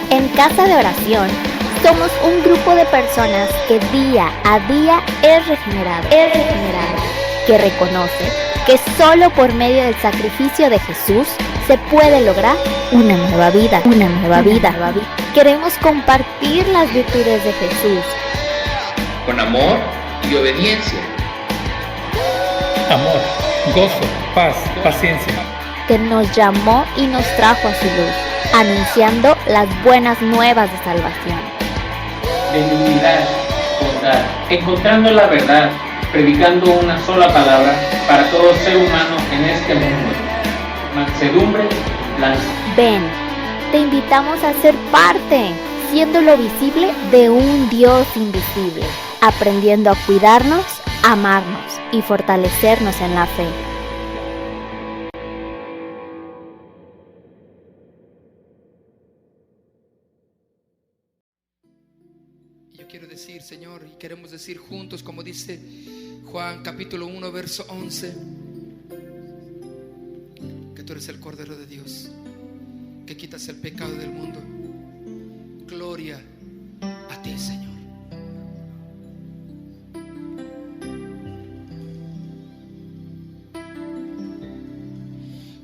En Casa de Oración somos un grupo de personas que día a día es regenerado, que reconoce que solo por medio del sacrificio de Jesús se puede lograr una nueva vida. Queremos compartir las virtudes de Jesús con amor y obediencia. Amor, gozo, paz, paciencia. Que nos llamó y nos trajo a su luz, anunciando las buenas nuevas de salvación. Benignidad, bondad, encontrando la verdad, predicando una sola palabra para todo ser humano en este mundo. Mansedumbre, lanza. Ven, te invitamos a ser parte, siendo lo visible de un Dios invisible, aprendiendo a cuidarnos, amarnos y fortalecernos en la fe. Yo quiero decir, Señor, y queremos decir juntos, como dice Juan capítulo 1, verso 11, que tú eres el Cordero de Dios, que quitas el pecado del mundo. Gloria a ti, Señor.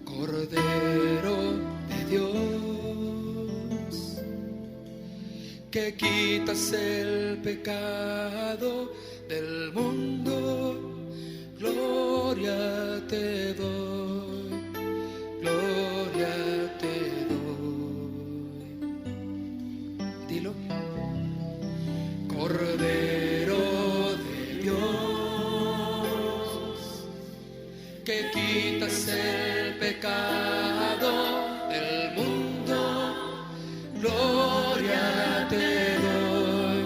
Cordero de Dios, que quitas el pecado del mundo, gloria te doy, gloria te doy. Dilo. Cordero de Dios, que quitas el pecado del mundo, gloria te doy,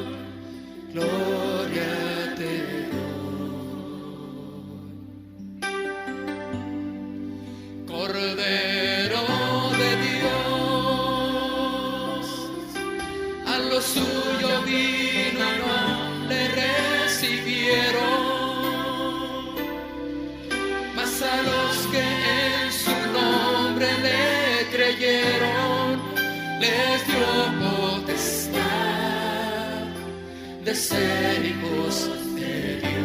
gloria te doy. Cordero de Dios, a lo suyo vino y no le recibieron, mas a los que en su nombre le creyeron, les dio potestad de ser hijos de Dios.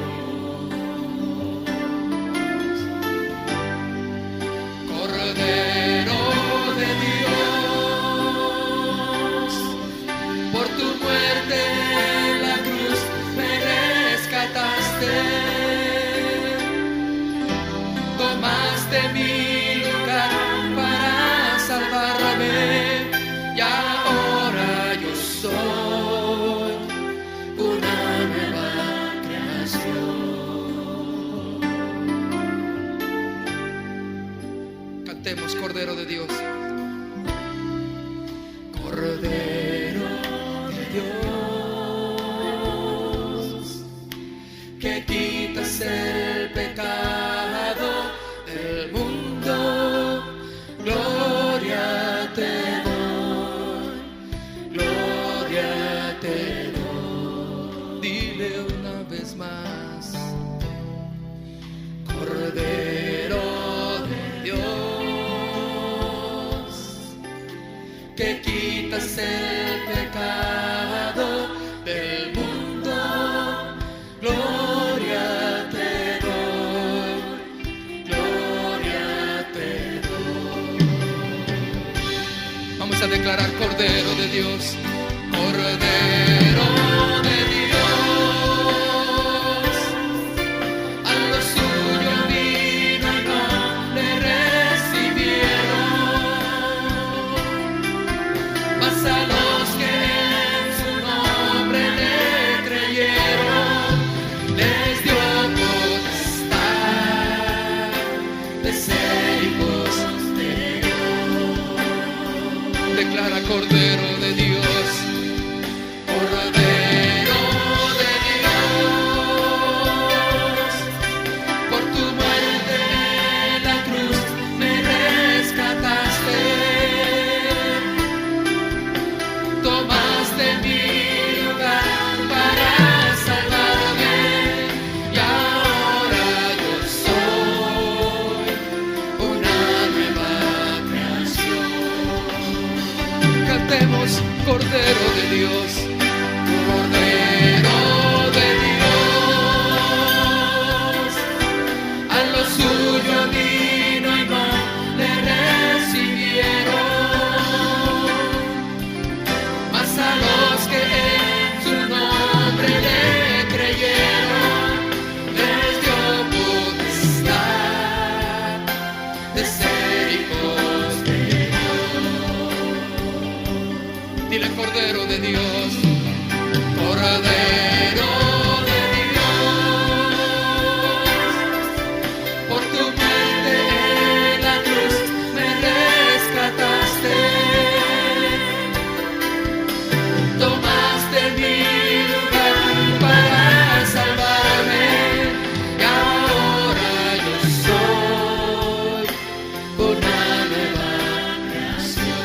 Cordero de Dios, por tu muerte en la cruz me rescataste, tomaste mi lugar para salvarme. Y ahora yo soy una nueva creación. Cantemos, Cordero de Dios. Cordero de Dios, que quitas el pecado del mundo, gloria te doy, gloria te doy. Dile una vez más, Cordero de Dios, que quitas el pecado del mundo, gloria te doy, gloria te doy. Vamos a declarar Cordero de Dios, Cordero de Dios, a lo suyo vino y no le recibieron, mas a los que en su nombre le creyeron, les dio potestad de ser hijos de Dios. Declara Cordero de Dios, Cordero de Dios, por tu muerte en la cruz me rescataste, tomaste mi lugar para salvarme. Y ahora yo soy una nueva creación. Cantemos Cordero de Dios, Cordero de Dios. A lo suyo vino y no le recibieron, mas a los que en su nombre le creyeron, les dio potestad de ser hijos de Dios. Dile, Cordero de Dios, Cordero de Dios, por tu muerte en la cruz me rescataste, tomaste mi lugar para salvarme, y ahora yo soy una nueva creación.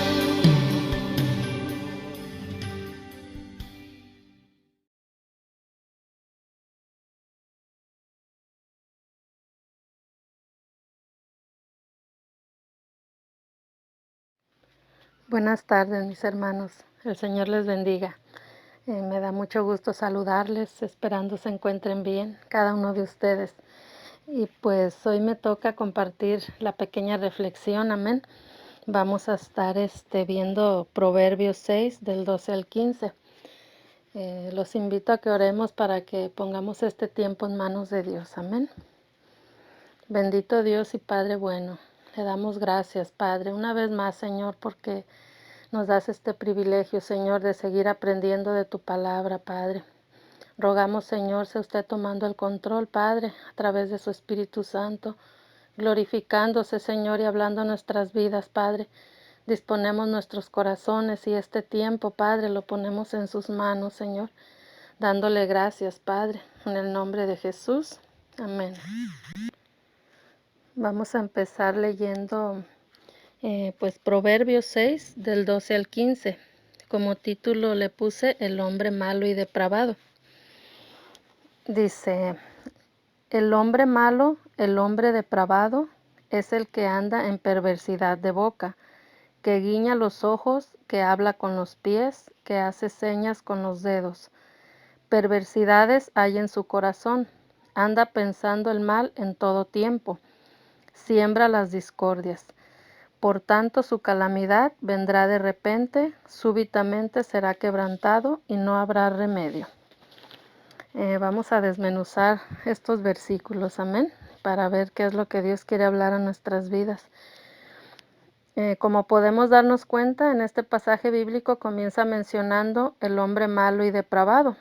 Buenas tardes, mis hermanos. El Señor les bendiga. Me da mucho gusto saludarles, esperando se encuentren bien cada uno de ustedes. Y pues hoy me toca compartir la pequeña reflexión, amén. Vamos a estar viendo Proverbios 6, del 12 al 15. Los invito a que oremos para que pongamos este tiempo en manos de Dios, amén. Bendito Dios y Padre bueno, le damos gracias, Padre, una vez más, Señor, porque nos das este privilegio, Señor, de seguir aprendiendo de tu palabra, Padre. Rogamos, Señor, sea usted tomando el control, Padre, a través de su Espíritu Santo, glorificándose, Señor, y hablando nuestras vidas, Padre. Disponemos nuestros corazones y este tiempo, Padre, lo ponemos en sus manos, Señor, dándole gracias, Padre, en el nombre de Jesús. Amén. Vamos a empezar leyendo pues Proverbios 6, del 12 al 15. Como título le puse El hombre malo y depravado. Dice, el hombre malo, el hombre depravado, es el que anda en perversidad de boca, que guiña los ojos, que habla con los pies, que hace señas con los dedos. Perversidades hay en su corazón, anda pensando el mal en todo tiempo, siembra las discordias. Por tanto, su calamidad vendrá de repente, súbitamente será quebrantado y no habrá remedio. Vamos a desmenuzar estos versículos, amén, para ver qué es lo que Dios quiere hablar a nuestras vidas. Como podemos darnos cuenta, en este pasaje bíblico comienza mencionando el hombre malo y depravado.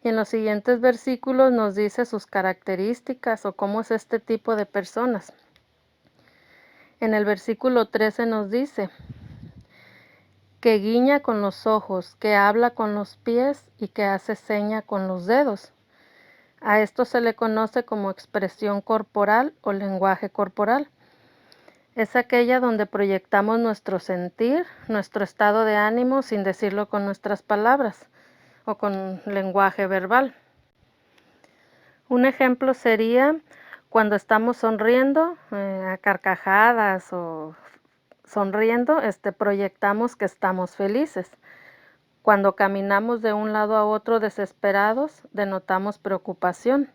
Y en los siguientes versículos nos dice sus características o cómo es este tipo de personas. En el versículo 13 nos dice que guiña con los ojos, que habla con los pies y que hace seña con los dedos. A esto se le conoce como expresión corporal o lenguaje corporal. Es aquella donde proyectamos nuestro sentir, nuestro estado de ánimo sin decirlo con nuestras palabras o con lenguaje verbal. Un ejemplo sería cuando estamos sonriendo a carcajadas o sonriendo, proyectamos que estamos felices. Cuando caminamos de un lado a otro desesperados, denotamos preocupación.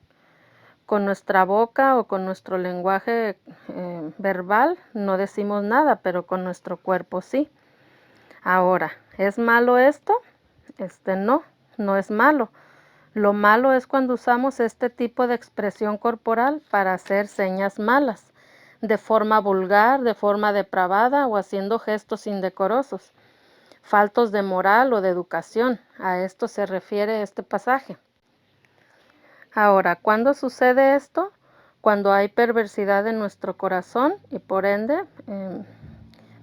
Con nuestra boca o con nuestro lenguaje verbal no decimos nada, pero con nuestro cuerpo sí. Ahora, ¿es malo esto? No es malo. Lo malo es cuando usamos este tipo de expresión corporal para hacer señas malas, de forma vulgar, de forma depravada o haciendo gestos indecorosos, faltos de moral o de educación. A esto se refiere este pasaje. Ahora, ¿cuándo sucede esto? Cuando hay perversidad en nuestro corazón y por ende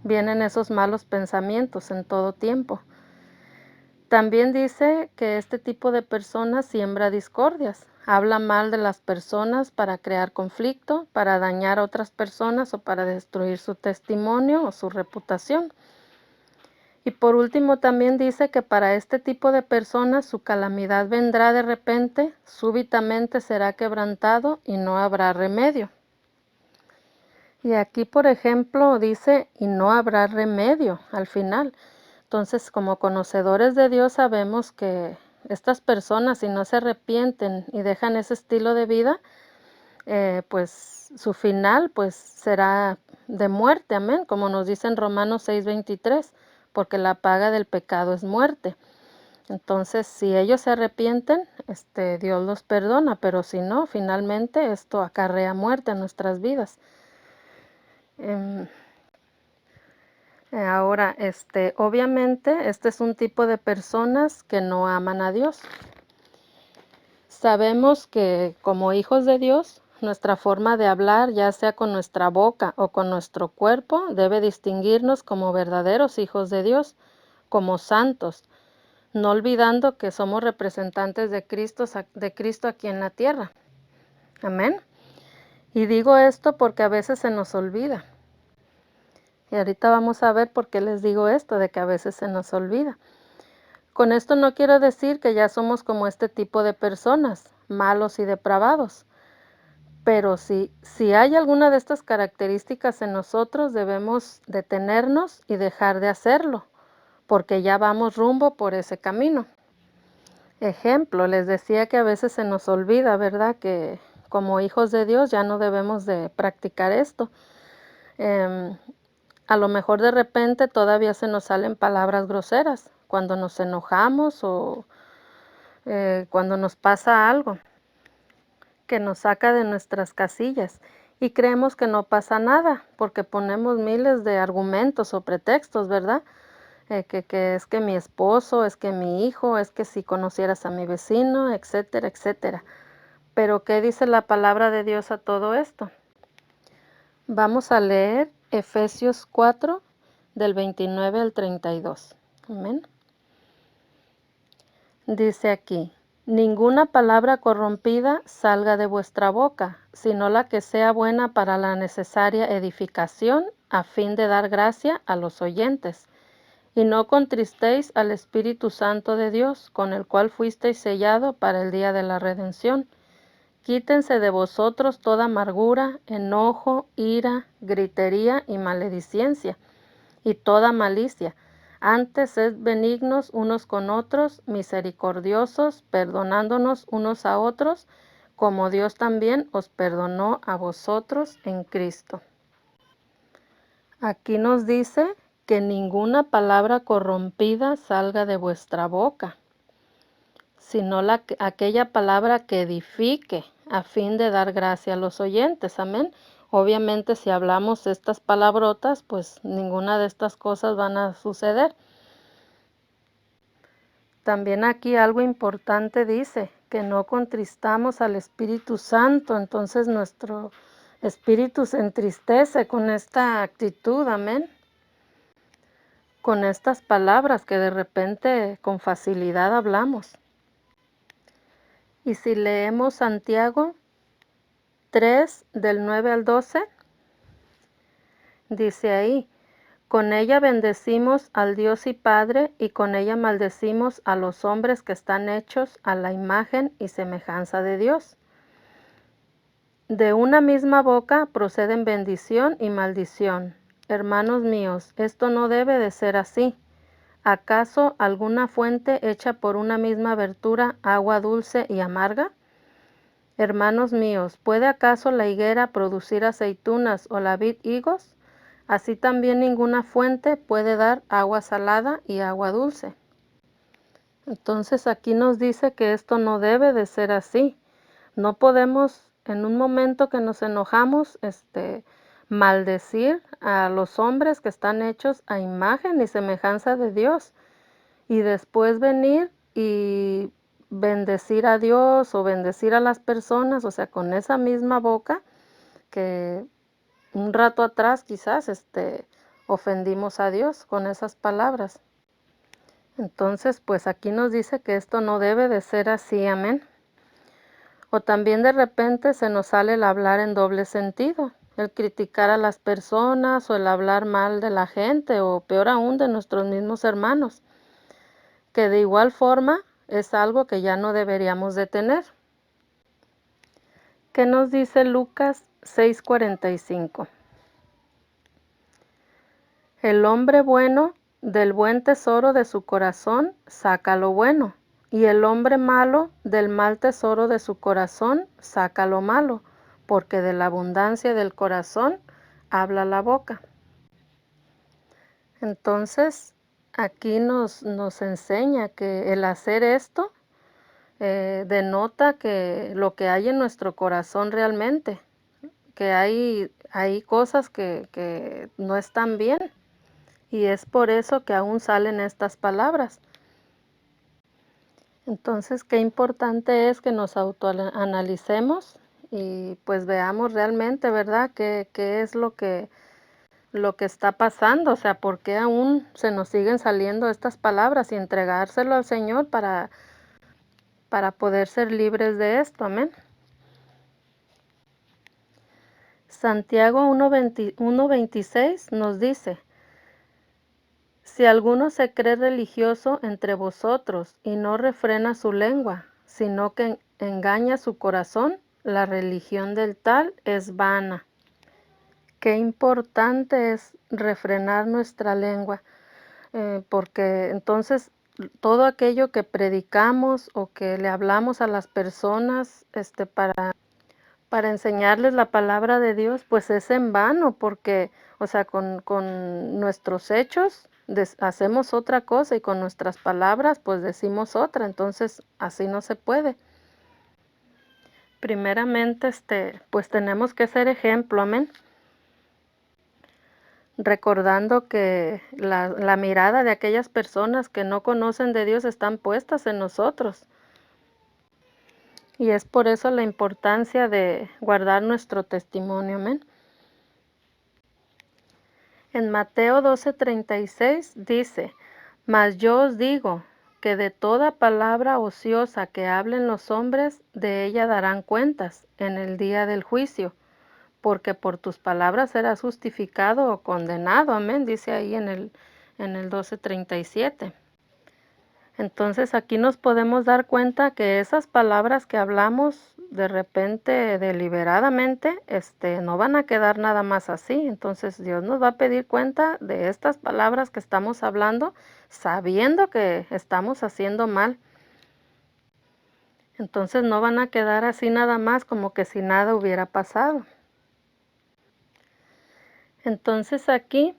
vienen esos malos pensamientos en todo tiempo. También dice que este tipo de personas siembra discordias, habla mal de las personas para crear conflicto, para dañar a otras personas o para destruir su testimonio o su reputación. Y por último también dice que para este tipo de personas su calamidad vendrá de repente, súbitamente será quebrantado y no habrá remedio. Y aquí, por ejemplo, dice, y no habrá remedio al final. Entonces, como conocedores de Dios, sabemos que estas personas, si no se arrepienten y dejan ese estilo de vida, pues su final pues será de muerte, amén, como nos dice en Romanos 6:23, porque la paga del pecado es muerte. Entonces, si ellos se arrepienten, Dios los perdona, pero si no, finalmente esto acarrea muerte a nuestras vidas. Em, Ahora, obviamente, este es un tipo de personas que no aman a Dios. Sabemos que como hijos de Dios, nuestra forma de hablar, ya sea con nuestra boca o con nuestro cuerpo, debe distinguirnos como verdaderos hijos de Dios, como santos, no olvidando que somos representantes de Cristo aquí en la tierra. Amén. Y digo esto porque a veces se nos olvida. Y ahorita vamos a ver por qué les digo esto, de que a veces se nos olvida. Con esto no quiero decir que ya somos como este tipo de personas, malos y depravados. Pero si hay alguna de estas características en nosotros, debemos detenernos y dejar de hacerlo, porque ya vamos rumbo por ese camino. Ejemplo, les decía que a veces se nos olvida, ¿verdad? Que como hijos de Dios ya no debemos de practicar esto. A lo mejor de repente todavía se nos salen palabras groseras cuando nos enojamos o cuando nos pasa algo que nos saca de nuestras casillas y creemos que no pasa nada porque ponemos miles de argumentos o pretextos, ¿verdad? Que es que mi esposo, es que mi hijo, es que si conocieras a mi vecino, etcétera, etcétera. Pero ¿qué dice la palabra de Dios a todo esto? Vamos a leer Efesios 4, del 29 al 32. Amén. Dice aquí: ninguna palabra corrompida salga de vuestra boca, sino la que sea buena para la necesaria edificación, a fin de dar gracia a los oyentes. Y no contristéis al Espíritu Santo de Dios, con el cual fuisteis sellado para el día de la redención. Quítense de vosotros toda amargura, enojo, ira, gritería y maledicencia, y toda malicia. Antes sed benignos unos con otros, misericordiosos, perdonándonos unos a otros, como Dios también os perdonó a vosotros en Cristo. Aquí nos dice que ninguna palabra corrompida salga de vuestra boca, sino aquella palabra que edifique, a fin de dar gracia a los oyentes. Amén. Obviamente, si hablamos estas palabrotas, pues ninguna de estas cosas van a suceder. También aquí algo importante dice, que no contristamos al Espíritu Santo, entonces nuestro espíritu se entristece con esta actitud, amén, con estas palabras que de repente con facilidad hablamos. Y si leemos Santiago 3, del 9 al 12, dice ahí: con ella bendecimos al Dios y Padre, y con ella maldecimos a los hombres que están hechos a la imagen y semejanza de Dios. De una misma boca proceden bendición y maldición. Hermanos míos, esto no debe de ser así. ¿Acaso alguna fuente hecha por una misma abertura agua dulce y amarga? Hermanos míos, ¿puede acaso la higuera producir aceitunas o la vid higos? Así también ninguna fuente puede dar agua salada y agua dulce. Entonces aquí nos dice que esto no debe de ser así. No podemos en un momento que nos enojamos, maldecir a los hombres que están hechos a imagen y semejanza de Dios y después venir y bendecir a Dios o bendecir a las personas, o sea, con esa misma boca que un rato atrás quizás ofendimos a Dios con esas palabras. Entonces, pues aquí nos dice que esto no debe de ser así, amén. O también de repente se nos sale el hablar en doble sentido, el criticar a las personas o el hablar mal de la gente o peor aún de nuestros mismos hermanos, que de igual forma es algo que ya no deberíamos de tener. ¿Qué nos dice Lucas 6:45? El hombre bueno Del buen tesoro de su corazón saca lo bueno, y el hombre malo del mal tesoro de su corazón saca lo malo, porque de la abundancia del corazón habla la boca. Entonces, aquí nos enseña que el hacer esto denota que lo que hay en nuestro corazón realmente, que hay cosas que no están bien, y es por eso que aún salen estas palabras. Entonces, qué importante es que nos autoanalicemos y pues veamos realmente, ¿verdad?, qué es lo que está pasando, o sea, por qué aún se nos siguen saliendo estas palabras y entregárselo al Señor para poder ser libres de esto, amén. Santiago 1:26 nos dice: si alguno se cree religioso entre vosotros y no refrena su lengua, sino que engaña su corazón, la religión del tal es vana. Qué importante es refrenar nuestra lengua, porque entonces todo aquello que predicamos o que le hablamos a las personas para enseñarles la palabra de Dios, pues es en vano, porque, o sea, con nuestros hechos hacemos otra cosa y con nuestras palabras pues decimos otra, entonces así no se puede. Primeramente, pues tenemos que ser ejemplo, amén. Recordando que la mirada de aquellas personas que no conocen de Dios están puestas en nosotros. Y es por eso la importancia de guardar nuestro testimonio, amén. En Mateo 12:36 dice: mas yo os digo que de toda palabra ociosa que hablen los hombres, de ella darán cuentas en el día del juicio, porque por tus palabras serás justificado o condenado, amén, dice ahí en el 12:37. Entonces aquí nos podemos dar cuenta que esas palabras que hablamos de repente, deliberadamente, no van a quedar nada más así. Entonces Dios nos va a pedir cuenta de estas palabras que estamos hablando, sabiendo que estamos haciendo mal. Entonces no van a quedar así nada más como que si nada hubiera pasado. Entonces aquí,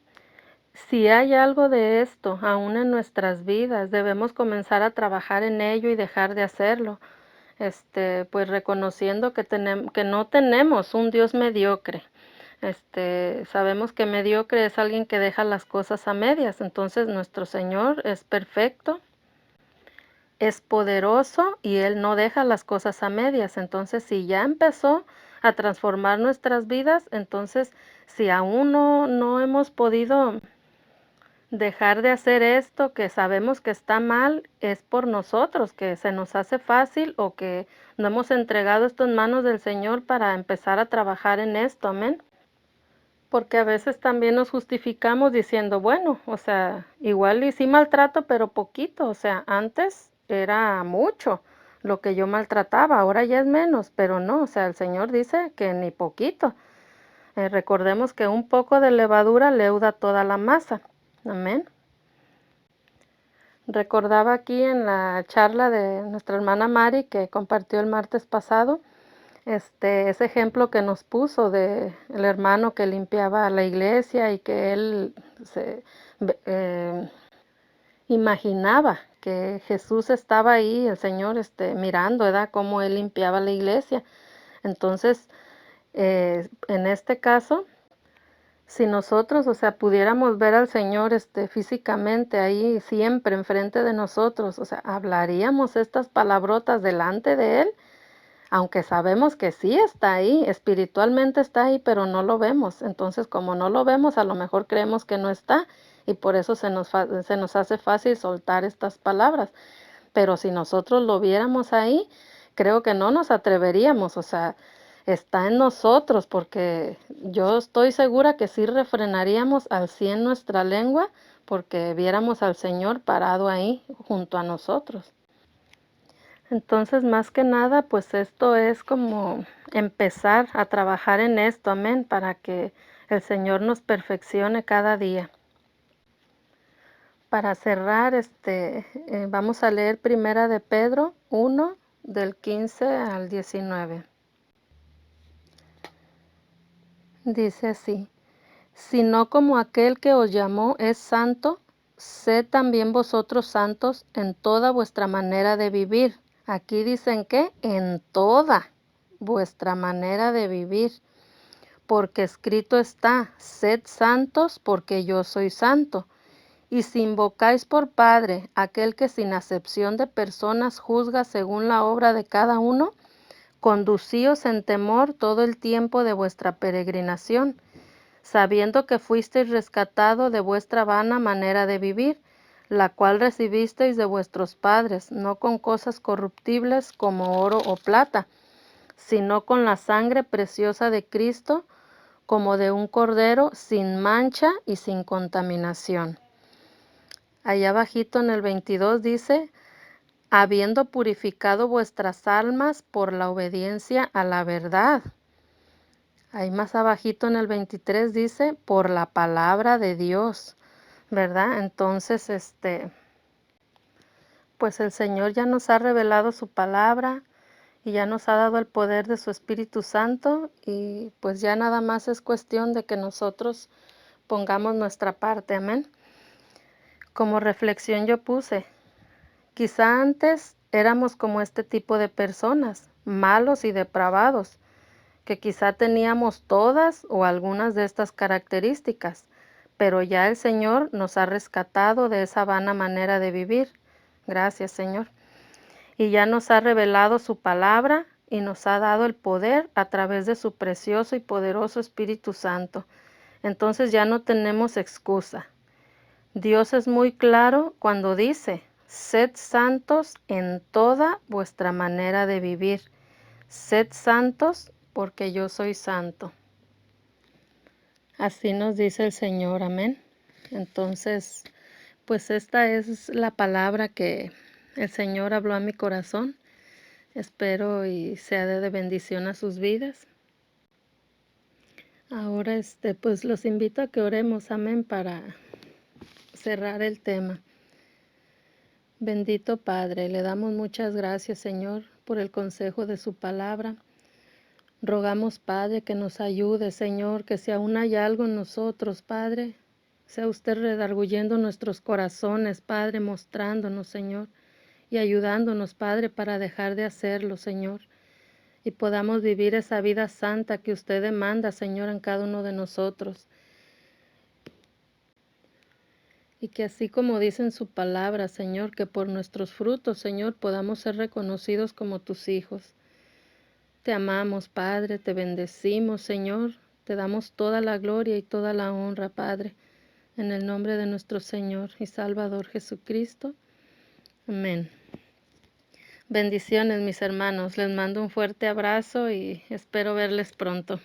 si hay algo de esto aún en nuestras vidas, debemos comenzar a trabajar en ello y dejar de hacerlo. Pues reconociendo que no tenemos un Dios mediocre. Sabemos que mediocre es alguien que deja las cosas a medias. Entonces nuestro Señor es perfecto, es poderoso y Él no deja las cosas a medias. Entonces, si ya empezó a transformar nuestras vidas, entonces si aún no hemos podido dejar de hacer esto que sabemos que está mal, es por nosotros, que se nos hace fácil o que no hemos entregado esto en manos del Señor para empezar a trabajar en esto, amén. Porque a veces también nos justificamos diciendo, bueno, o sea, igual y sí maltrato, pero poquito, o sea, antes era mucho lo que yo maltrataba, ahora ya es menos, pero no, o sea, el Señor dice que ni poquito. Recordemos que un poco de levadura leuda toda la masa. Amén. Recordaba aquí en la charla de nuestra hermana Mari que compartió el martes pasado, ese ejemplo que nos puso de el hermano que limpiaba la iglesia y que él se imaginaba que Jesús estaba ahí, el Señor, mirando, ¿verdad?, cómo él limpiaba la iglesia. Entonces, en este caso, si nosotros, o sea, pudiéramos ver al Señor físicamente ahí siempre enfrente de nosotros, o sea, hablaríamos estas palabrotas delante de Él, aunque sabemos que sí está ahí, espiritualmente está ahí, pero no lo vemos. Entonces, como no lo vemos, a lo mejor creemos que no está y por eso se nos hace fácil soltar estas palabras. Pero si nosotros lo viéramos ahí, creo que no nos atreveríamos, o sea, está en nosotros, porque yo estoy segura que sí refrenaríamos al 100 nuestra lengua, porque viéramos al Señor parado ahí junto a nosotros. Entonces, más que nada, pues esto es como empezar a trabajar en esto, amén, para que el Señor nos perfeccione cada día. para cerrar, vamos a leer Primera de Pedro 1, del 15 al 19. Dice así: sino como aquel que os llamó es santo, sed también vosotros santos en toda vuestra manera de vivir. Aquí dicen que en toda vuestra manera de vivir, porque escrito está: sed santos porque yo soy santo. Y si invocáis por Padre aquel que sin acepción de personas juzga según la obra de cada uno, conducíos en temor todo el tiempo de vuestra peregrinación, sabiendo que fuisteis rescatado de vuestra vana manera de vivir, la cual recibisteis de vuestros padres, no con cosas corruptibles como oro o plata, sino con la sangre preciosa de Cristo, como de un cordero sin mancha y sin contaminación. Allá abajito en el 22 dice: habiendo purificado vuestras almas por la obediencia a la verdad. Ahí más abajito en el 23 dice: por la palabra de Dios, ¿verdad? Entonces, pues el Señor ya nos ha revelado su palabra y ya nos ha dado el poder de su Espíritu Santo, y pues ya nada más es cuestión de que nosotros pongamos nuestra parte, amén. Como reflexión yo puse: quizá antes éramos como este tipo de personas, malos y depravados, que quizá teníamos todas o algunas de estas características, pero ya el Señor nos ha rescatado de esa vana manera de vivir. Gracias, Señor. Y ya nos ha revelado su palabra y nos ha dado el poder a través de su precioso y poderoso Espíritu Santo. Entonces ya no tenemos excusa. Dios es muy claro cuando dice: sed santos en toda vuestra manera de vivir. Sed santos porque yo soy santo. Así nos dice el Señor, amén. Entonces, pues esta es la palabra que el Señor habló a mi corazón. Espero y sea de bendición a sus vidas. Ahora, pues los invito a que oremos, amén, para cerrar el tema. Bendito Padre, le damos muchas gracias, Señor, por el consejo de su palabra. Rogamos, Padre, que nos ayude, Señor, que si aún hay algo en nosotros, Padre, sea usted redarguyendo nuestros corazones, Padre, mostrándonos, Señor, y ayudándonos, Padre, para dejar de hacerlo, Señor, y podamos vivir esa vida santa que usted demanda, Señor, en cada uno de nosotros. Y que así como dice en su palabra, Señor, que por nuestros frutos, Señor, podamos ser reconocidos como tus hijos. Te amamos, Padre, te bendecimos, Señor, te damos toda la gloria y toda la honra, Padre, en el nombre de nuestro Señor y Salvador Jesucristo. Amén. Bendiciones, mis hermanos, les mando un fuerte abrazo y espero verles pronto.